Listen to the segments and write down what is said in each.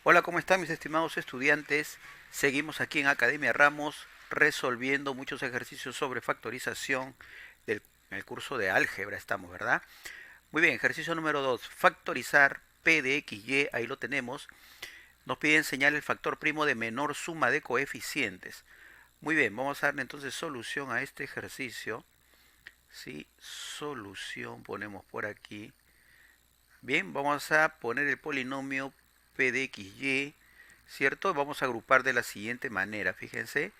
Hola, ¿cómo están mis estimados estudiantes? Seguimos aquí en Academia Ramos resolviendo muchos ejercicios sobre factorización del en el curso de álgebra estamos, ¿verdad? Muy bien, ejercicio número 2, factorizar p de x, y, ahí lo tenemos. Nos pide enseñar el factor primo de menor suma de coeficientes. Muy bien, vamos a darle entonces solución a este ejercicio. Sí, solución ponemos por aquí. Bien, vamos a poner el polinomio p de x, y, ¿cierto? Vamos a agrupar de la siguiente manera, fíjense,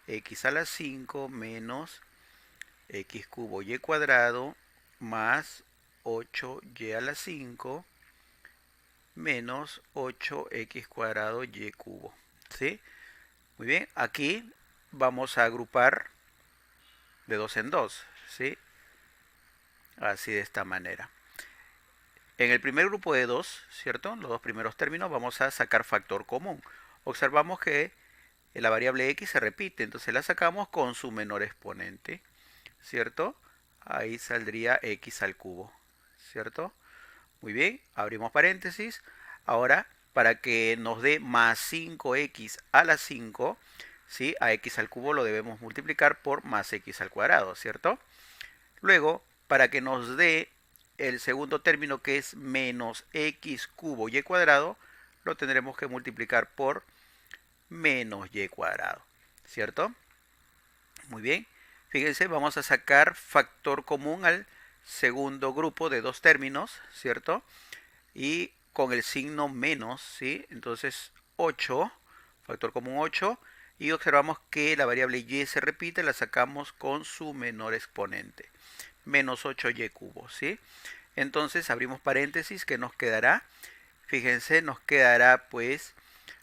x a la 5 menos x cubo y cuadrado más 8y a la 5 menos 8x cuadrado y cubo, ¿sí? Muy bien, aquí vamos a agrupar de dos en dos, ¿sí? Así de esta manera. En el primer grupo de dos, ¿cierto? Los dos primeros términos vamos a sacar factor común. Observamos que la variable x se repite, entonces la sacamos con su menor exponente, ¿cierto? Ahí saldría x al cubo, ¿cierto? Muy bien, abrimos paréntesis. Ahora, para que nos dé más 5x a la 5, ¿sí? A x al cubo lo debemos multiplicar por más x al cuadrado, ¿cierto? Luego, para que nos dé el segundo término que es menos x cubo y cuadrado, lo tendremos que multiplicar por menos y cuadrado, ¿cierto? Muy bien. Fíjense, vamos a sacar factor común al segundo grupo de dos términos, ¿cierto? Y con el signo menos, ¿sí? Entonces 8, factor común 8, y observamos que la variable y se repite, la sacamos con su menor exponente, menos 8y cubo, ¿sí? Entonces abrimos paréntesis, que nos quedará, fíjense, nos quedará pues,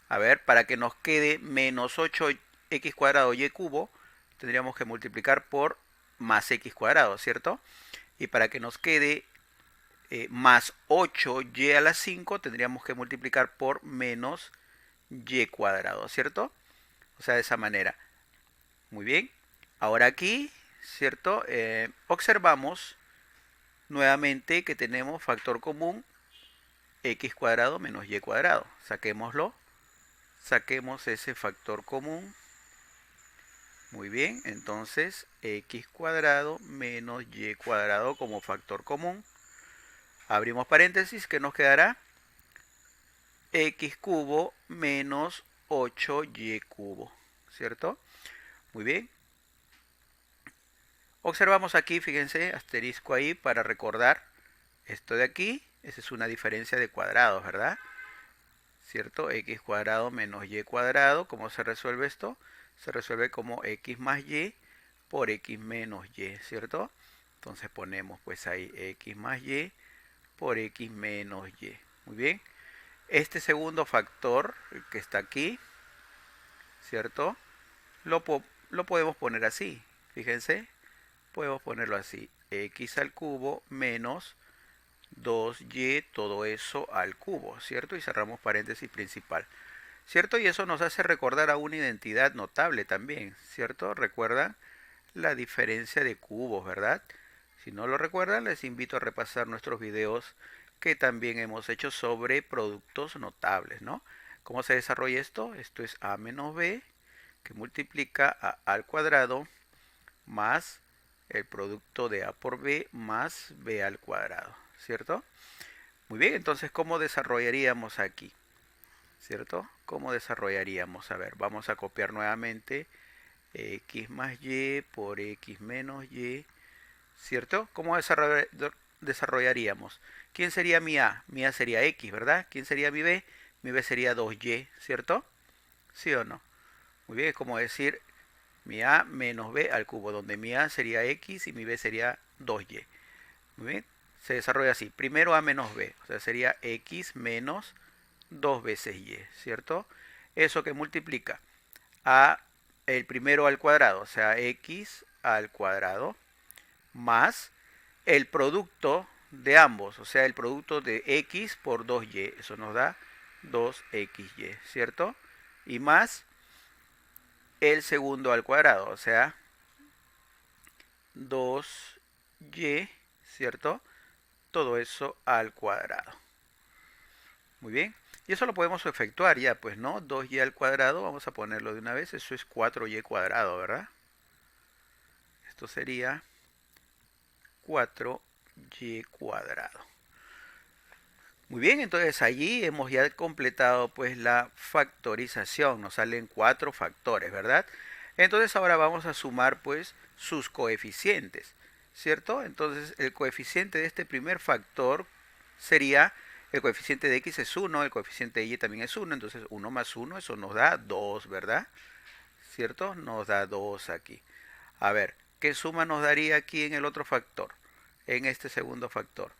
a ver, para que nos quede menos 8x cuadrado y cubo, tendríamos que multiplicar por más x cuadrado, ¿cierto? Y para que nos quede más 8y a la 5, tendríamos que multiplicar por menos y cuadrado, ¿cierto? O sea, de esa manera. Muy bien. Ahora aquí, ¿cierto? Observamos nuevamente que tenemos factor común x cuadrado menos y cuadrado. Saquémoslo. Saquemos ese factor común. Muy bien, entonces x cuadrado menos y cuadrado como factor común. Abrimos paréntesis, que nos quedará x cubo menos 8y cubo, ¿cierto? Muy bien. Observamos aquí, fíjense, asterisco ahí para recordar esto de aquí. Esa es una diferencia de cuadrados, ¿verdad? ¿Cierto? X cuadrado menos y cuadrado. ¿Cómo se resuelve esto? Se resuelve como x más y por x menos y, ¿cierto? Entonces ponemos pues ahí x más y por x menos y. Muy bien. Este segundo factor que está aquí, ¿cierto? Lo, lo podemos poner así. Fíjense, podemos ponerlo así. X al cubo menos 2y, todo eso al cubo, ¿cierto? Y cerramos paréntesis principal, ¿cierto? Y eso nos hace recordar a una identidad notable también, ¿cierto? Recuerdan la diferencia de cubos, ¿verdad? Si no lo recuerdan, les invito a repasar nuestros videos que también hemos hecho sobre productos notables, ¿no? ¿Cómo se desarrolla esto? Esto es a menos b, que multiplica a al cuadrado más el producto de a por b más b al cuadrado, ¿cierto? Muy bien, entonces, ¿cómo desarrollaríamos aquí? ¿Cierto? ¿Cómo desarrollaríamos? A ver, vamos a copiar nuevamente x más y por x menos y, ¿cierto? ¿Cómo desarrollaríamos? ¿Quién sería mi a? Mi a sería x, ¿verdad? ¿Quién sería mi b? Mi b sería 2y, ¿cierto? ¿Sí o no? Muy bien, es como decir mi a menos b al cubo, donde mi a sería x y mi b sería 2y. Muy bien, se desarrolla así. Primero a menos b, o sea, sería x menos 2 veces y, ¿cierto? Eso que multiplica a el primero al cuadrado, o sea, x al cuadrado, más el producto de ambos, o sea, el producto de x por 2y, eso nos da 2xy, ¿cierto? Y más el segundo al cuadrado, o sea, 2y, ¿cierto? Todo eso al cuadrado. Muy bien. Y eso lo podemos efectuar ya, pues, ¿no? 2y al cuadrado, vamos a ponerlo de una vez, eso es 4y cuadrado, ¿verdad? Esto sería 4y cuadrado. Muy bien, entonces allí hemos ya completado pues la factorización, nos salen 4 factores, ¿verdad? Entonces ahora vamos a sumar pues sus coeficientes, ¿cierto? Entonces el coeficiente de este primer factor sería, el coeficiente de x es 1, el coeficiente de y también es 1, entonces 1 más 1, eso nos da 2, ¿verdad? ¿Cierto? Nos da 2 aquí. A ver, ¿qué suma nos daría aquí en el otro factor? En este segundo factor.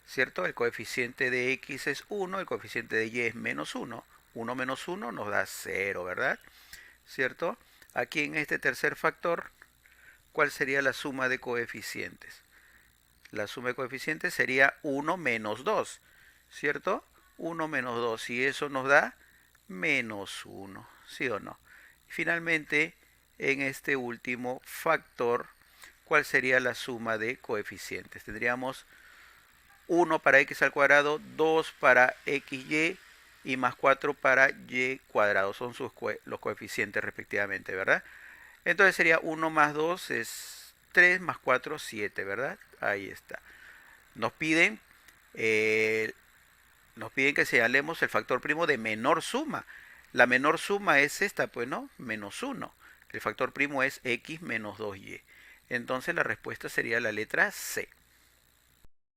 ¿Cierto? El coeficiente de x es 1, el coeficiente de y es menos 1. 1 menos 1 nos da 0, ¿verdad? ¿Cierto? Aquí en este tercer factor, ¿cuál sería la suma de coeficientes? La suma de coeficientes sería 1 menos 2, ¿cierto? 1 menos 2 y eso nos da menos 1, ¿sí o no? Finalmente, en este último factor, ¿cuál sería la suma de coeficientes? Tendríamos 1 para x al cuadrado, 2 para xy y más 4 para y cuadrado. Son los coeficientes respectivamente, ¿verdad? Entonces sería 1 más 2 es 3 más 4, 7, ¿verdad? Ahí está. Nos piden, eh, nos piden que señalemos el factor primo de menor suma. La menor suma es esta, pues, ¿no? Menos 1. El factor primo es x menos 2y. Entonces la respuesta sería la letra C.